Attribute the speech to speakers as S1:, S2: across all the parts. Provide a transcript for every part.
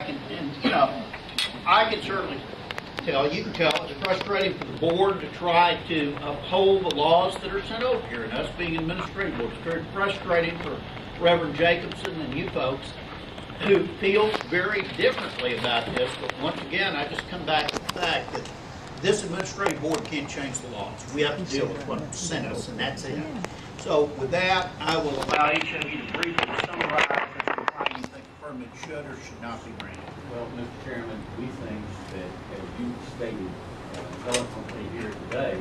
S1: And I can certainly tell, you can tell, it's frustrating for the board to try to uphold the laws that are sent over here, and us being administrative board, it's very frustrating for Reverend Jacobson and you folks who feel very differently about this. But once again, I just come back to the fact that this administrative board can't change the laws. We have to deal with what's sent us, and that's it. So with that, I will allow each of you to briefly summarize as to why you think the permit should or should not be granted.
S2: Well, Mr. Chairman, we think that, as you stated eloquently here today,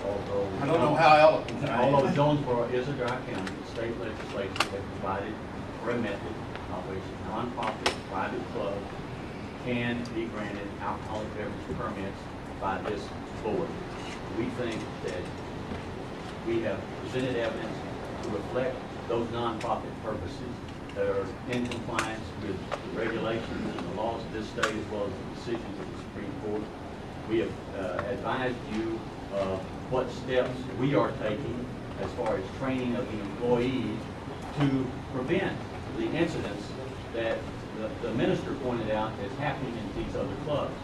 S2: although
S1: I don't know how eloquent I am.
S2: although Jonesboro is a dry county, the state legislature has provided for a method by which nonprofit private clubs can be granted alcoholic beverage permits by this board. We think that we have presented evidence to reflect those nonprofit purposes that are in compliance with the regulations and the laws of this state, as well as the decisions of the Supreme Court. We have advised you of what steps we are taking as far as training of the employees to prevent the incidents that the minister pointed out is happening in these other clubs.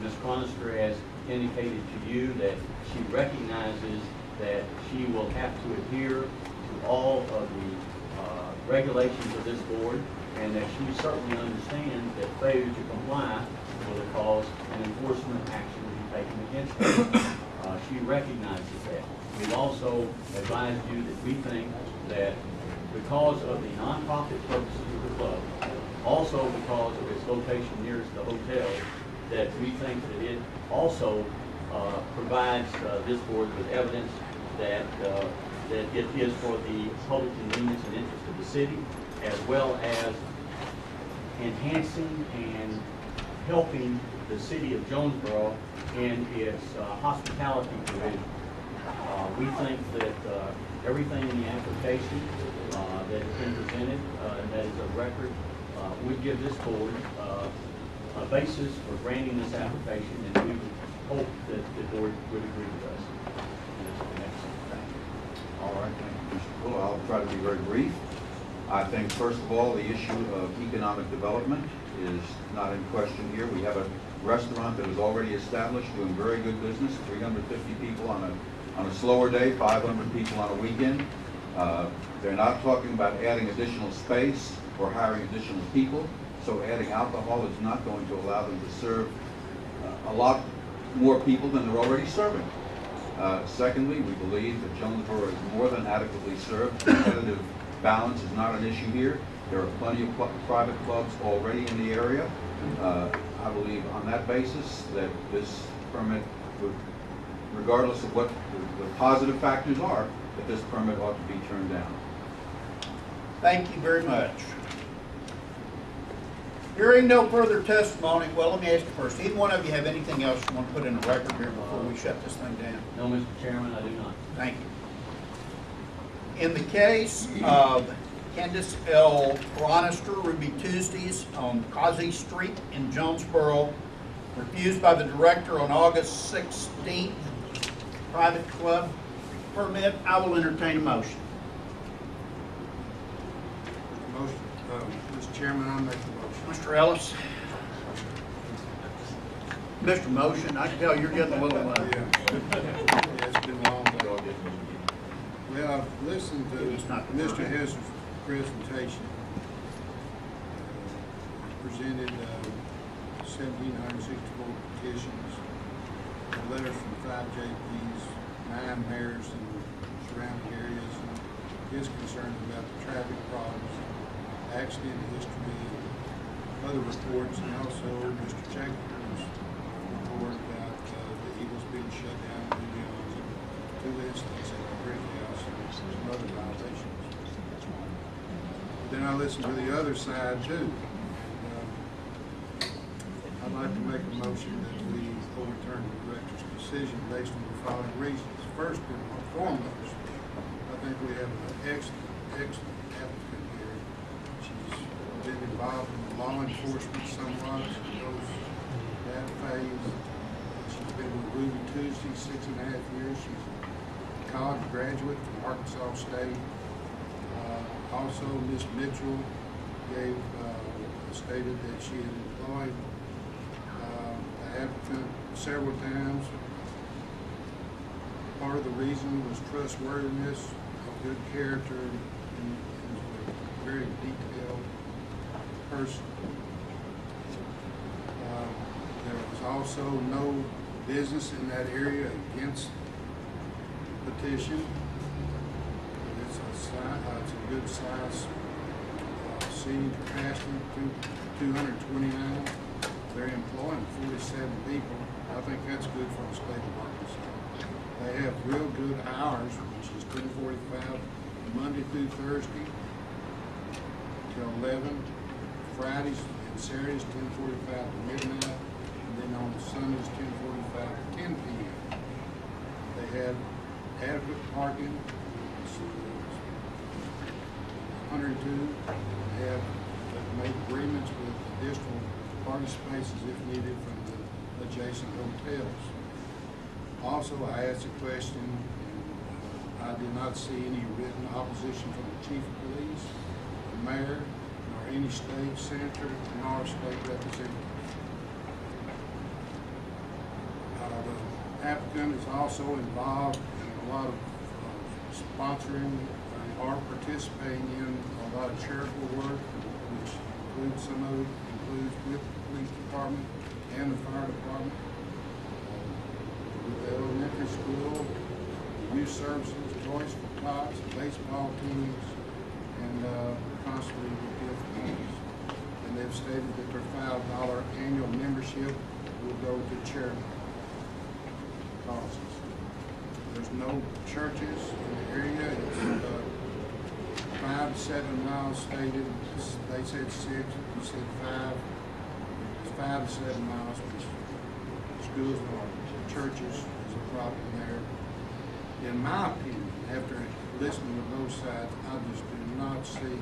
S2: Ms. Chronister has indicated to you that she recognizes that she will have to adhere to all of the regulations of this board, and that she certainly understands that failure to comply will cause an enforcement action to be taken against her. She recognizes that. We've also advised you that we think that because of the nonprofit purposes of the club, also because of its location nearest the hotel, that we think that it also provides this board with evidence that that it is for the public convenience and interest of the city, as well as enhancing and helping the city of Jonesboro in its hospitality provision. We think that everything in the application that has been presented and that is a record would give this board a basis for granting this application, and we would hope that the board would agree with us.
S3: All right, thank you, Mr. Fuller. I'll try to be very brief. I think, first of all, the issue of economic development is not in question here. We have a restaurant that is already established, doing very good business, 350 people on a slower day, 500 people on a weekend. They're not talking about adding additional space or hiring additional people, so adding alcohol is not going to allow them to serve a lot more people than they're already serving. Secondly, we believe that Jonesboro is more than adequately served. Competitive balance is not an issue here. There are plenty of private clubs already in the area. I believe on that basis that this permit would, regardless of what the positive factors are, that this permit ought to be turned down.
S1: Thank you very much. Hearing no further testimony, well, let me ask you first, either one of you have anything else you want to put in the record here before we shut this thing down?
S2: No, Mr. Chairman, I do not.
S1: Thank you. In the case of Candace L. Chronister, Ruby Tuesdays on Causey Street in Jonesboro, refused by the director on August 16th, private club permit, I will entertain a motion.
S4: Motion, Mr. Chairman, I'll make the motion.
S1: Mr. Ellis. Mr. Motion, I can tell you're getting a little
S4: Yeah, it's been a long day. Well, I've listened to Mr. Hess's presentation. Presented 1,764 petitions, letters from 5 JPs, 9 mayors in surrounding areas, and his concern about the traffic problems, accident history, other reports, and also Mr. Jacobson's report about the Eagles being shut down in 2 incidents at the Brick House and some other violations. Then I listened to the other side too. I'd like to make a motion that we overturn the director's decision based on the following reasons. First and foremost, I think we have an excellent applicant here. She's been involved in law enforcement somewhat. She knows that phase. She's been with Ruby Tuesday 6.5 years. She's a college graduate from Arkansas State. Also, Ms. Mitchell gave stated that she had employed the applicant several times. Part of the reason was trustworthiness, of good character, and was a very detailed person. There was also no business in that area against the petition. It's a good size seating capacity, 229. They're employing 47 people. I think that's good for the state of Arkansas. They have real good hours, which is 10:45 Monday through Thursday till 11. Fridays and Saturdays 10:45 to midnight, and then on Sundays 10:45 to 10 p.m. They have adequate parking. 102 have made agreements with additional parking spaces if needed from the adjacent hotels. Also, I asked a question, and I did not see any written opposition from the chief of police, the mayor, nor any state senator, nor state representative. The applicant is also involved in a lot of sponsoring or participating in a lot of charitable work, which includes some of it includes with the police department and the fire department, with the elementary school, youth services, Toys for Tots, baseball teams, and constantly with gift cards. And they've stated that their $5 annual membership will go to charity causes. There's no churches in the area. It's 5 to 7 miles stated. They said 6. You said 5. It's 5 to 7 miles. Schools or churches is a problem there. In my opinion, after listening to both sides, I just do not see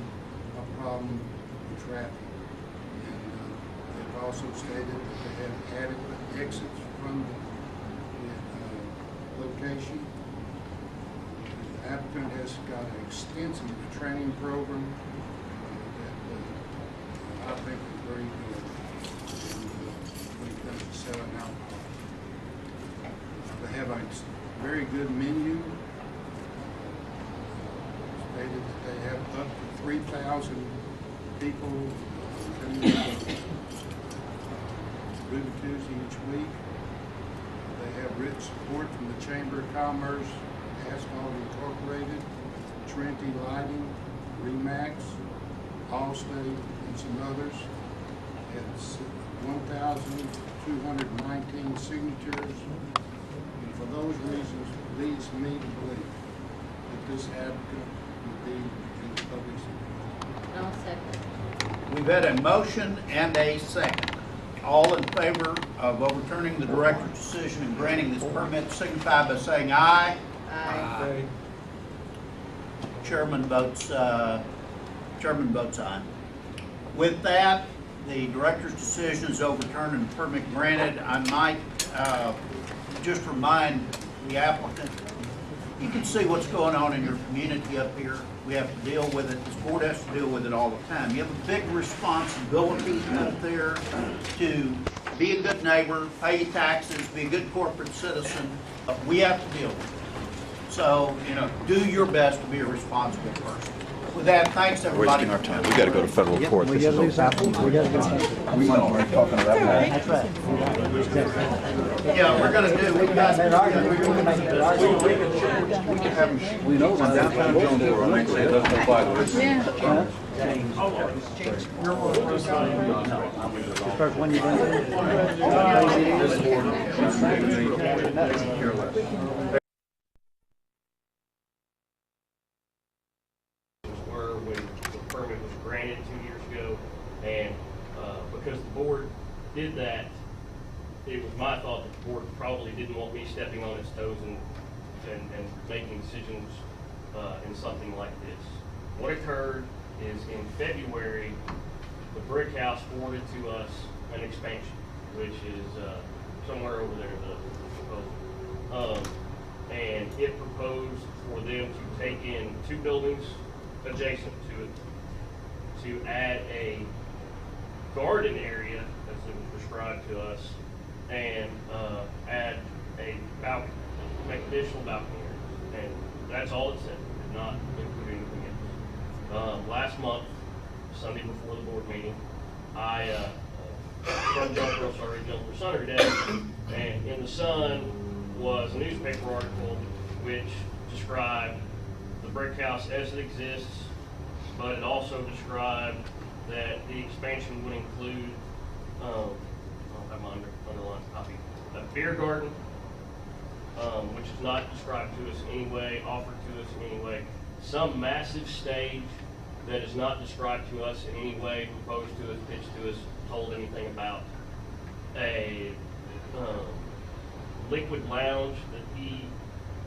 S4: a problem with traffic. And they've also stated that they have adequate exits from the location. The applicant has got an extensive training program that I think is very good when it comes to selling alcohol. They have a very good menu. Stated that they have up to 3,000 people coming out Ruby Tuesday each week. They have written support from the Chamber of Commerce, Asphalt Incorporated, Trinity Lighting, Remax, Allstate, and some others. It's 1,219 signatures. And for those reasons, leads me to believe that this applicant would be in the public sector.
S5: I'll second.
S1: We've had a motion and a second. All in favor of overturning the director's decision and granting this permit signify by saying aye.
S5: Aye.
S1: Chairman votes aye. With that, the director's decision is overturned and the permit granted. I might just remind the applicant, you can see what's going on in your community up here. We have to deal with it. This board has to deal with it all the time. You have a big responsibility out there to be a good neighbor, pay your taxes, be a good corporate citizen. We have to deal with it. So, do your best to be a responsible person. With that, thanks everybody.
S6: Wasting our time. We got to go to federal court.
S7: We gotta do something. We gotta do something.
S6: We know, we're talking to that guy.
S7: That's right.
S1: Yeah, we're gonna do, we've got.
S6: We can have them, we know, on downtown Jonesboro, I think it doesn't apply to this.
S7: The first one you done.
S8: Were when the permit was granted 2 years ago, and because the board did that, it was my thought that the board probably didn't want me stepping on its toes and making decisions in something like this. What occurred is in February, the Brick House forwarded to us an expansion, which is somewhere over there, the proposal. And it proposed for them to take in 2 buildings adjacent to it, to add a garden area, as it was described to us, and add a balcony, make additional balcony areas. And that's all it said. It did not include anything else. Last month, Sunday before the board meeting, I from Jonesboro Sun Day, and in the Sun was a newspaper article which described the brick house as it exists, but it also described that the expansion would include, I don't have my underlined copy, a beer garden, which is not described to us in any way, offered to us in any way, some massive stage that is not described to us in any way, proposed to us, pitched to us, told anything about, a liquid lounge that he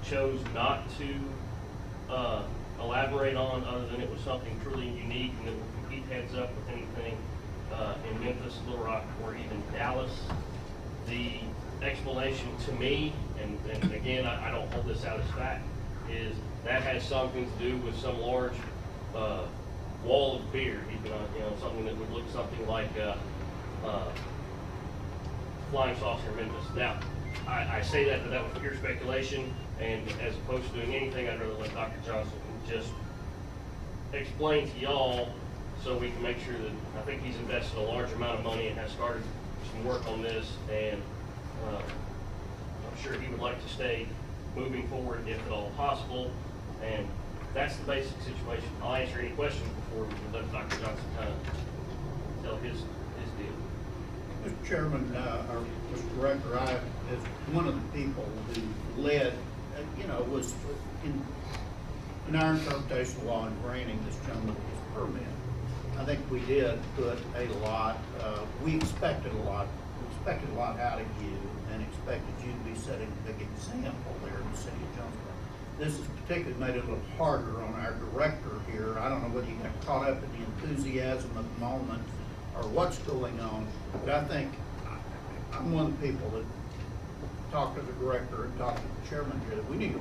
S8: chose not to elaborate on, other than it was something truly unique and that would compete heads up with anything in Memphis, Little Rock, or even Dallas. The explanation to me, and again, I don't hold this out as fact, is that has something to do with some large wall of beer, something that would look something like Flying Saucer in Memphis. Now, I say that, but that was pure speculation, and as opposed to doing anything, I'd rather let Dr. Johnson just explain to y'all so we can make sure that, I think he's invested a large amount of money and has started some work on this, and I'm sure he would like to stay moving forward if at all possible, and that's the basic situation. I'll answer any questions before we let Dr. Johnson kind of tell his deal.
S1: Mr. Chairman, or Mr. Director, I, as one of the people who led, was in our interpretation of law and granting this gentleman his permit, I think we did put a lot, we expected a lot out of you and expected you to be setting a big example there in the city of Jonesboro. This has particularly made it a little harder on our director here. I don't know whether you got caught up in the enthusiasm of the moment or what's going on, but I think I'm one of the people that talked to the director and talked to the chairman here, that we need a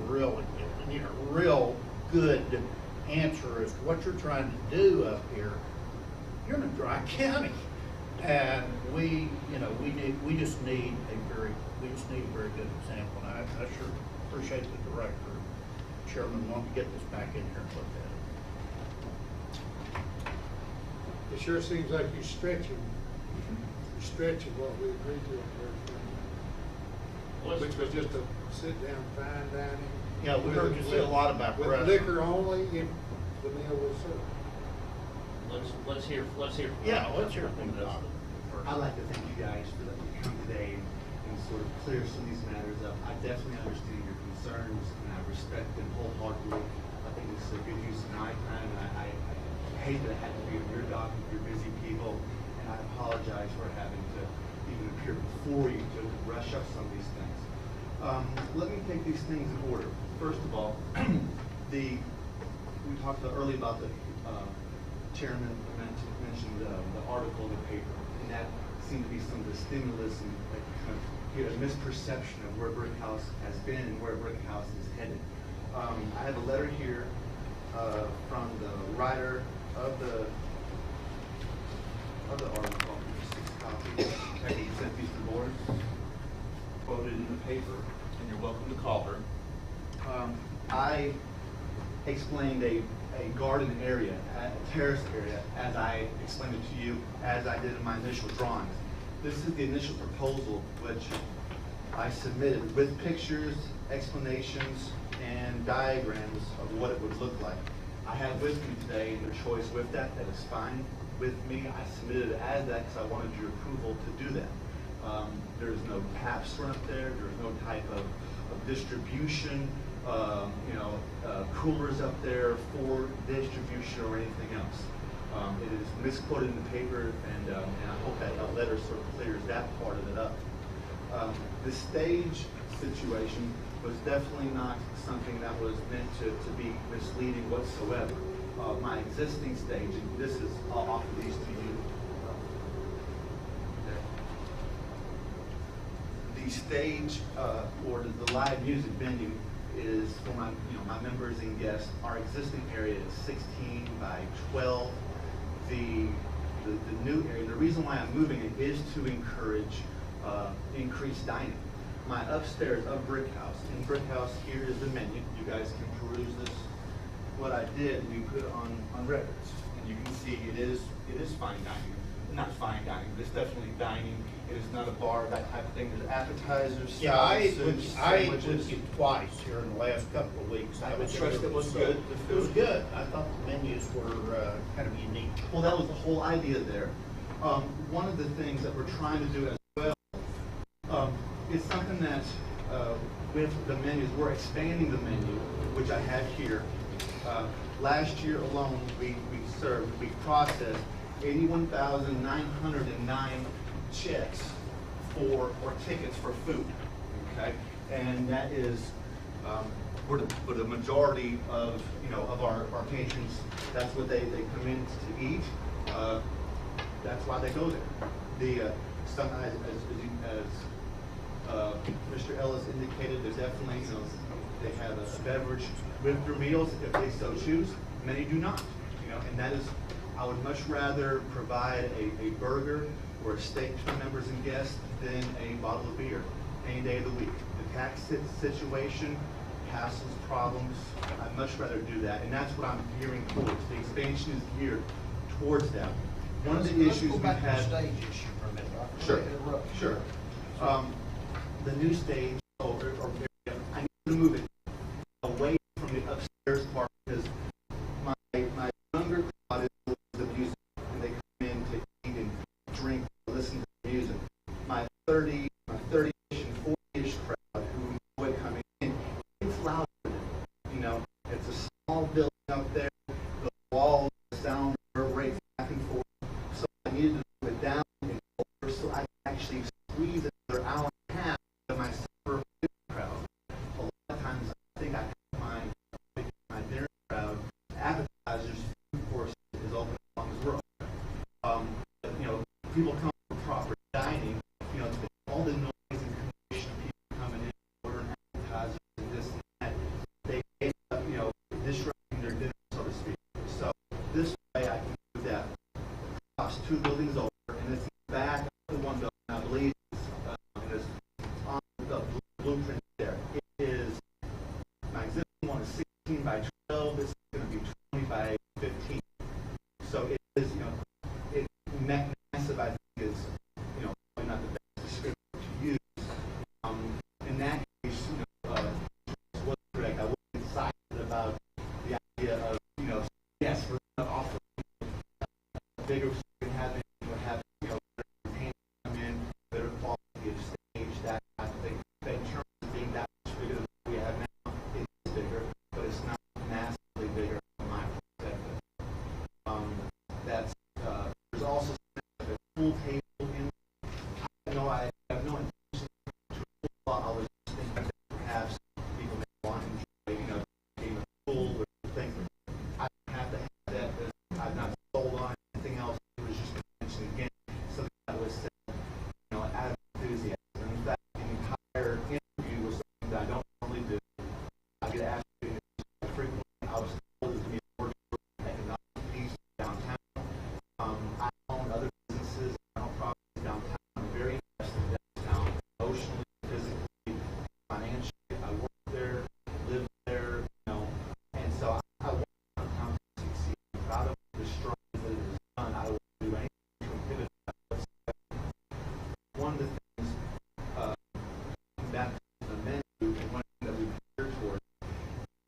S1: real good answer as to what you're trying to do up here. You're in a dry county, and we just need a very good example. And I sure appreciate the director, chairman, wanting to get this back in here and look at it.
S4: It sure seems like you're stretching what we agreed to on which was just a sit-down fine dining.
S1: Yeah, we heard you say a lot about
S4: with
S1: restaurants.
S4: liquor only, if the meal was served.
S8: Let's hear.
S1: Yeah, let's hear from the
S9: I'd like to thank you guys for letting me come today and sort of clear some of these matters up. I definitely understand your concerns, and I respect them wholeheartedly. I think this is a good use of my time, and I hate that I had to be on your dock with your busy people, and I apologize for having to even appear before you to rush up some of these things. Let me take these things in order. First of all, we talked earlier about the chairman mentioned the article in the paper, and that seemed to be some of the stimulus and kind of get a misperception of where Brick House has been and where Brick House is headed. I have a letter here from the writer of the article, 6 copies. Peggy sent these to the board, quoted in the paper, and you're welcome to call her. I explained a garden area, a terrace area, as I explained it to you, as I did in my initial drawings. This is the initial proposal which I submitted with pictures, explanations, and diagrams of what it would look like. I have with me today your choice with that. That is fine with me. I submitted it as that because I wanted your approval to do that. There's no taps run up there. There's no type of distribution, coolers up there for distribution or anything else. It is misquoted in the paper, and I hope that letter sort of clears that part of it up. The stage situation was definitely not something that was meant to be misleading whatsoever. My existing stage, and this is, I'll offer these to you. The stage or the live music venue is for my members and guests. Our existing area is 16 by 12. The the new area. The reason why I'm moving it is to encourage increased dining. My upstairs of Brick House, in Brick House, here is the menu. You guys can peruse this. What I did, we put it on records, and you can see it is fine dining. Not fine dining, but it's definitely dining. It is not a bar, that type of thing. There's appetizers,
S1: Yeah, I ate
S9: soups,
S1: with
S9: sandwiches.
S1: you twice here in the last couple of weeks.
S9: I would trust it was good.
S1: It was good. I thought the menus were kind of unique.
S9: Well, that was the whole idea there. One of the things that we're trying to do as well, is something that with the menus, we're expanding the menu, which I have here. Last year alone, we processed 81,909 checks or tickets for food, okay? And that is, for the majority of, of our patrons, that's what they come in to eat. That's why they go there. As Mr. Ellis indicated, there's definitely, they have a beverage with their meals if they so choose. Many do not, and that is, I would much rather provide a burger or a steak to members and guests than a bottle of beer any day of the week. The tax situation, hassles, problems, I'd much rather do that, and that's what I'm gearing towards. The expansion is geared towards that. One of the issues we've had.
S1: Stage issue for a minute.
S9: Sure. The new stage, I need to move it away from the upstairs part because my younger crowd is the music, and they come in to eat and drink, listen to the music. My 30-ish and 40-ish crowd who enjoy coming in, it's louder than it. It's a small building up there, the walls, the sound reverberates back and forth. So I needed to move it down and over so I can actually squeeze another hour and a half of my supper crowd. A lot of times I think I have my dinner crowd, appetizers, food course is open as long as we're open. People come for proper dining, all the noise and commotion of people coming in, ordering appetizers and this and that, they end up, disrupting their dinner, so to speak. So this way I can do that across two buildings over, and it's back of the one building, I believe it's on the blueprint there. It is, my existing one is 16 by 12, this is going to be 20 by 15. So it is, massive, I think, is, probably not the best description to use. In that case, was correct. I was excited about the idea of, yes, we're going to offer a bigger, we have better paint come in, better quality of stage, that type of thing. But in terms of being that much bigger than what we have now, it is bigger, but it's not massively bigger from my perspective. That's there's also a pool table in. I have no intention to pool. I was just thinking that perhaps people may want to enjoy, being a pool or things. I don't have to have that. I've not sold on anything else. It was just mentioned again. Something that was said, out of enthusiasm. In fact, the entire interview was something that I don't normally do. I get asked to do this frequently. I was told it to be a work economic piece downtown. I own other businesses, I own properties downtown. I'm very invested in downtown, emotionally, physically, financially. I work there, live there, and so I want downtown to succeed. I'm proud of the strides that it has done. I will do anything to inhibit that. One of the things, back to the menu, and one thing that we've geared towards,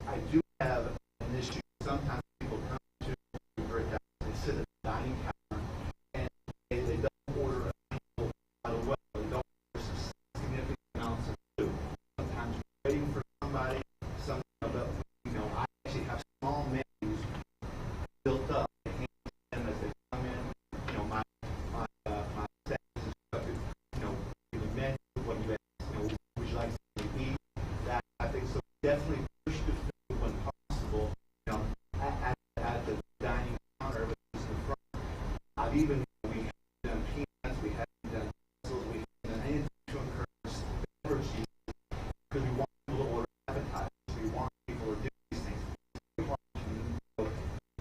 S9: I do have an issue. Sometimes people come to Brick House, they sit at the dining counter, and they don't order a meal right away. They don't order some significant amounts of food. Sometimes you're waiting for somebody. I actually have small menus built up. I hand them as they come in. My staff is instructed. The menu, what you ask, would you like to eat? That I think so. Definitely push the food when possible. At the dining counter, which is in front. I've even, we have done peanuts, we have done pretzels, we have done anything to encourage beverage use, because we want people to order appetizers, we want people to do these things. It's very hard to, you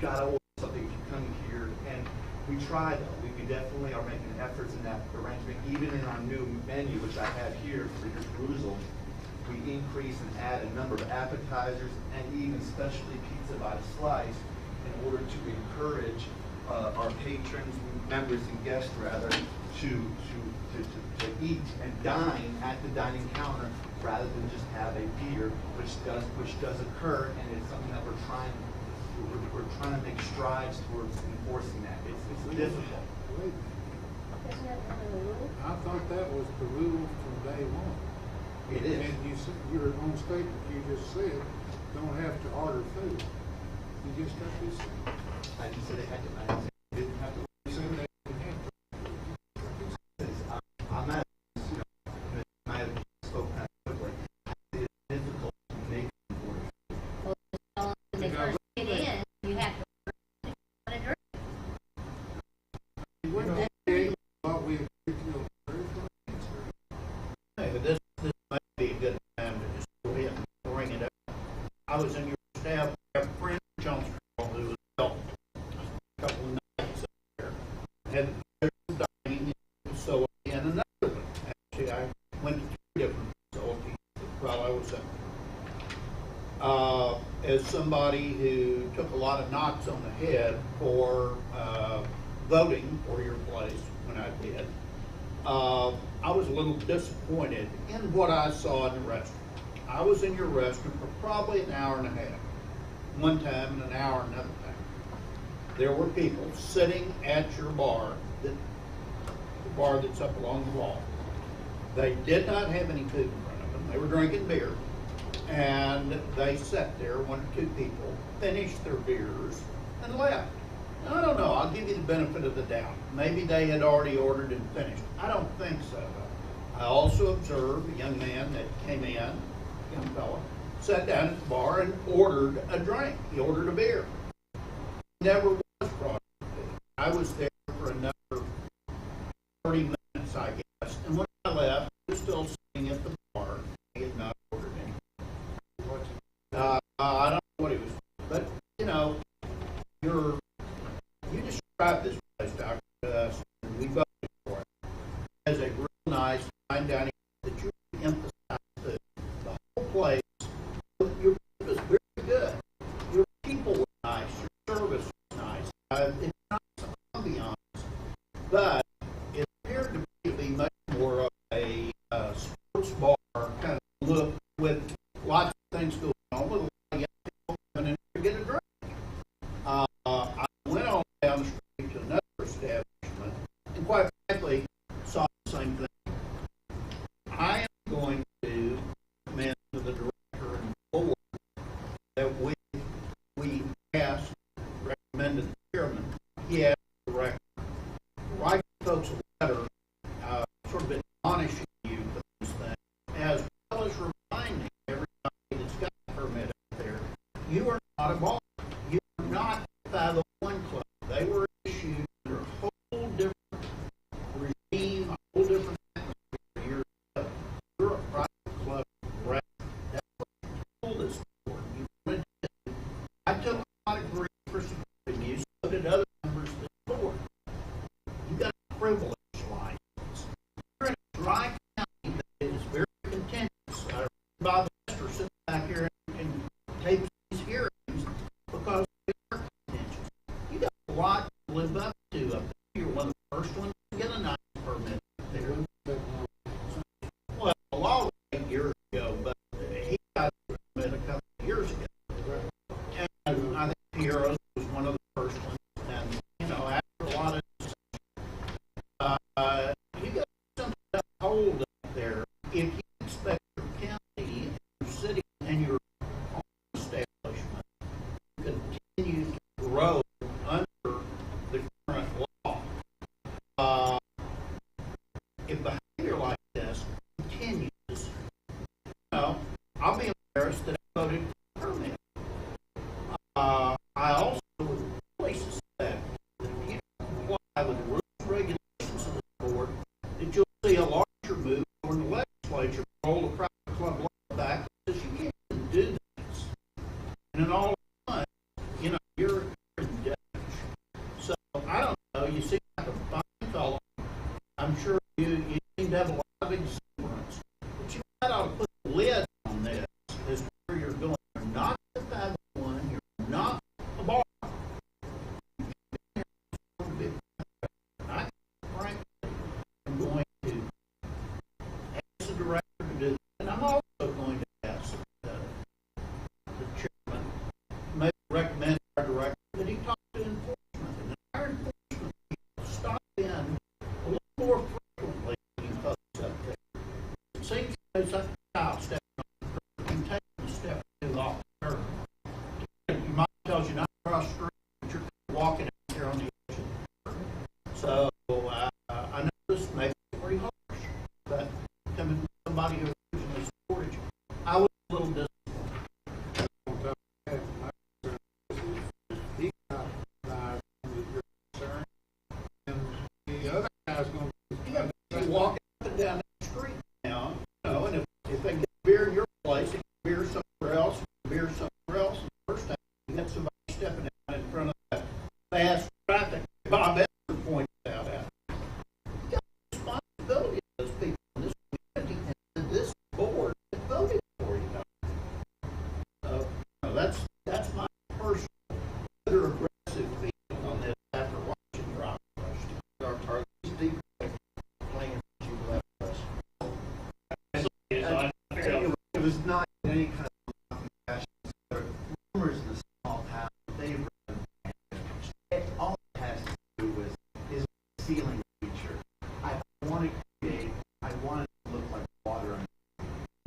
S9: gotta order something if you come here, and we try though. We we definitely are making efforts in that arrangement. Even in our new menu, which I have here for your perusal, we increase and add a number of appetizers and even specialty pizza by the slice in order to encourage our patrons, members and guests rather, to eat and dine at the dining counter rather than just have a beer, which does occur, and it's something that we're trying to make strides towards enforcing that. It's difficult.
S4: Wait a minute. I thought that was the rule from day one.
S9: It is.
S4: And you said, your own statement, you just said, don't have to order food. You just got this.
S9: I didn't say they had to, I didn't have to.
S4: You said they didn't have to.
S9: I'm not, I have spoken kind of quickly. It's difficult to make orders.
S10: When they first get in, you have to order a drink.
S4: What we agreed to very
S1: Hey, but this might be a good time to just go ahead and bring it up. I was in your staff, I have a friend, John Strong, who was ill a couple of nights up there. Had the pleasure of dining in a facility and another one. Actually, I went to 3 different facilities while I was in. As somebody who took a lot of knocks on the head for voting for your place when I did, I was a little disappointed in what I saw in the restaurant. I was in your restaurant for probably an hour and a half, one time, and an hour another time. There were people sitting at your bar, the bar that's up along the wall. They did not have any food in front of them. They were drinking beer, and they sat there, 1 or 2 people, finished their beers, and left. Now, I don't know. I'll give you the benefit of the doubt. Maybe they had already ordered and finished. I don't think so. I also observed a young man that came in, young fella, sat down at the bar and ordered a drink. He ordered a beer. He never was brought food. I was there for another 30 minutes, I guess. And when I left, he was still sitting at the bar. He had not ordered anything. I don't know what he was, but you know, you described this place, Dr. and we voted for it as a real nice fine dining that you emphasize food. The whole place, your food was very good. Your people were nice. Your service was nice. It's not some ambiance, but it appeared to be much more of a sports bar kind of look with lots of things going on, with a lot of young people coming in to get a drink. I went on down the street to another establishment, and quite frankly, saw the same thing. I am going to recommend to the director and board that we ask, recommended the chairman, he asked the director, write folks a letter, sort of admonishing you for these things, as well as reminding everybody that's got a permit out there, you are not a bar. You are not a 501 club. They were issued under a whole different regime, a whole different atmosphere. You're a private club. Right? That's what you told us for. You wanted to. I took a lot of grief for supporting you, so did other members of the board. You got a privilege license. You're in a dry county that is very contentious. Bob Lester sitting back here and tapes these hearings because they are contentious. You got a lot to live up to up there. You're one of the first ones to get a nice permit up there. Well, a law was 8 years ago, but he got a permit a couple of years ago. And I think Piero's was one of the first ones. And, you know, after a lot of you got something to hold up there. If you expect your county, your city, and your own establishment to continue to grow under the current law, if behavior like this continues, you know, I'll be embarrassed that I voted for the permit. I also would really suspect that if you don't comply with the rules and regulations of the board, that you'll see a larger move toward the legislature to roll the private club law back because you can't even do this. And in all fun, you know, you're in debt. So I don't know. You seem like a fine So, I know this may be pretty harsh, but coming from somebody who's using this storage, I was a little disappointed.
S4: He got by with your concern, and the other guy's gonna.
S1: You walk up and down the street now, you know, and if they get beer in your place, they get beer somewhere else, beer somewhere else, and the first time you get somebody stepping out in front of that fast traffic, Bob Edwards pointed out at. You got a responsibility to those people in this community and this board that voted for you. So, you know, that's my personal, other aggressive feeling on this after watching Rock Rush. Our target's deep. Playing you left us.
S9: It was not any kind of fashion. Rumors in the small town, they run. All it has to do with is a ceiling feature. I want to create, I want it to look like water.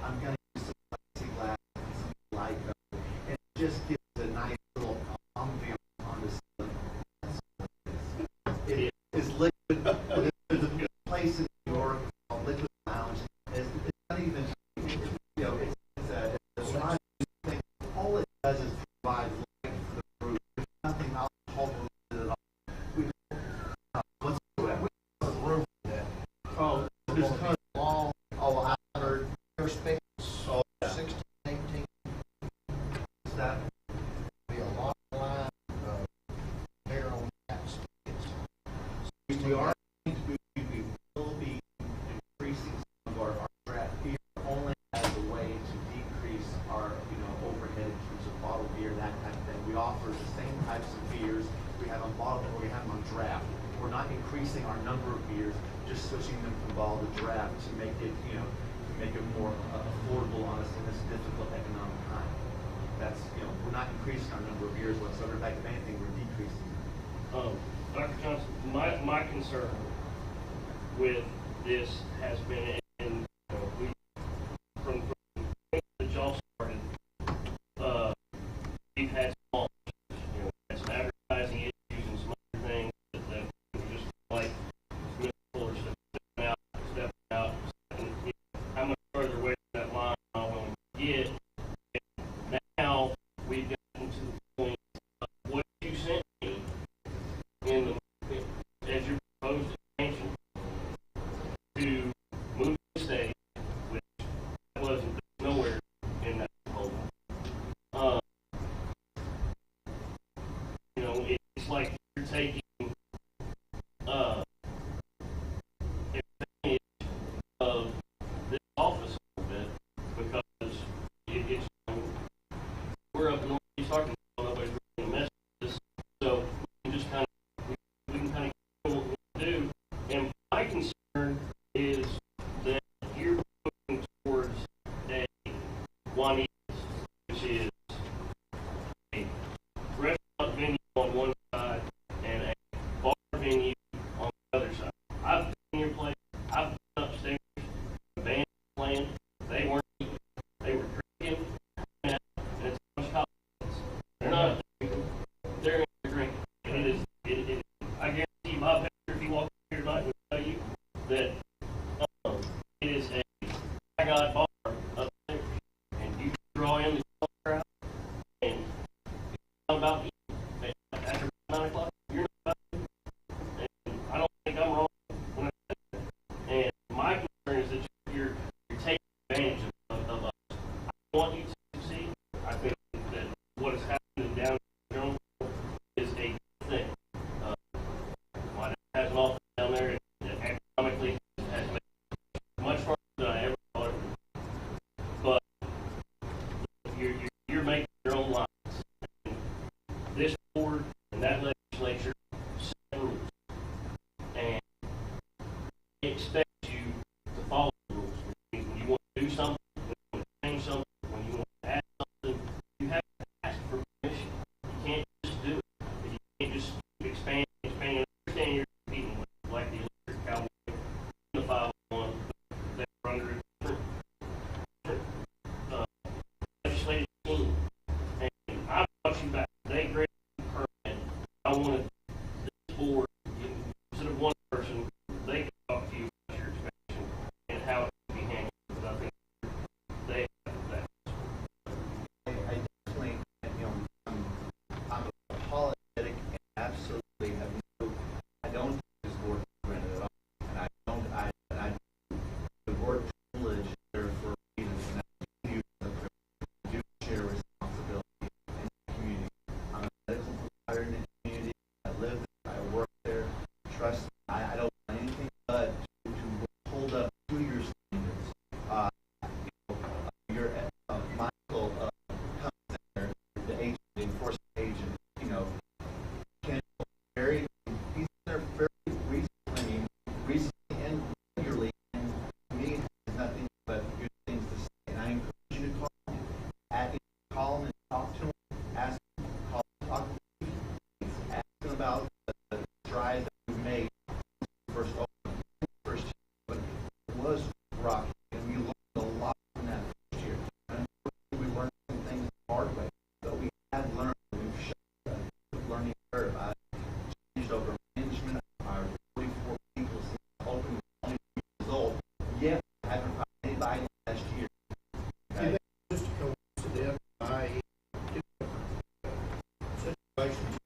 S9: I'm going to use some plexiglass and some light, and it just gives a nice little ambiance on the ceiling. That's what it is. It is liquid. There's a place in New York called Liquid Lounge. It's not even, you know, it's not thing. All it does is provide light for the roof. There's nothing alcohol with it at all. We what's the roof there? Oh, there's kind of long, outer airspace.
S1: So 16, 18,
S9: Is that?
S1: be a long line of hair on that space.
S9: We are going to we will be increasing some of our draft beer only as a way to decrease our, you know, overhead in terms of bottled beer, that kind of thing. We offer the same types of beers we have on bottle, or we have them on draft. We're not increasing our number of beers, just switching them from bottle to draft to make it, you know, to make it more affordable on us in this difficult economic time. That's, you know, we're not increasing our number of beers whatsoever. In fact, if anything, we're decreasing.
S8: Dr. Johnson, my concern with this has been, and from that y'all started, we've had small issues, you know, we had some advertising issues and some other things that we just like Mr. Fuller stepping out, and, you know, how much further away from that line I want to get. And now we've gotten to the point of what you sent me in the, as your proposed expansion to move the state, which wasn't nowhere in that whole. You know, it's like you're taking advantage of this office a little bit because it's we're up north, he's talking about nobody's really mess with this, so we can just kind of we can kind of do what we do. And my concern is that you're moving towards a Juanita's, which is a restaurant venue on one side and a bar venue on the other side. I've been in your place, I've been upstairs, the band playing, they weren't eating, they were drinking, and it's a bunch of cocktails. They're not drinking, they're in there drinking. And it is, I guarantee you, Bob Hector, if you walk here tonight, will tell you that it is a I got bar upstairs, and you draw in the crowd, and you're not about eating. And after 9 o'clock, you're not about eating. And I don't think I'm wrong when I say that. And my concern is that you're taking advantage of us. I want you to succeed. I think that what is happening down Jonesboro is a good thing. My dad has an office down there that economically has made much farther than I ever thought it would. But you're making your own lines. And this board and that legislature set rules. And they expect you to follow the rules. When you want to do something, when you want to change something, when you want to add something, you have to ask for permission. You can't just do it. You can't just expand. Understand you're competing with, like the electric cowboy, the 501, that are under a different legislative scheme. And I brought you back. They granted the permit. I wanted this board, instead of one
S11: strides that we made first opened, first year, but it was rocky, and we learned a lot from that first year. And we learned some things the hard way, but we had learned, we've shown a learning curve. I changed over management, I really 4 people since open 20 years old. Yeah, I haven't found anybody last year. Okay?
S1: Just a coincidence, situations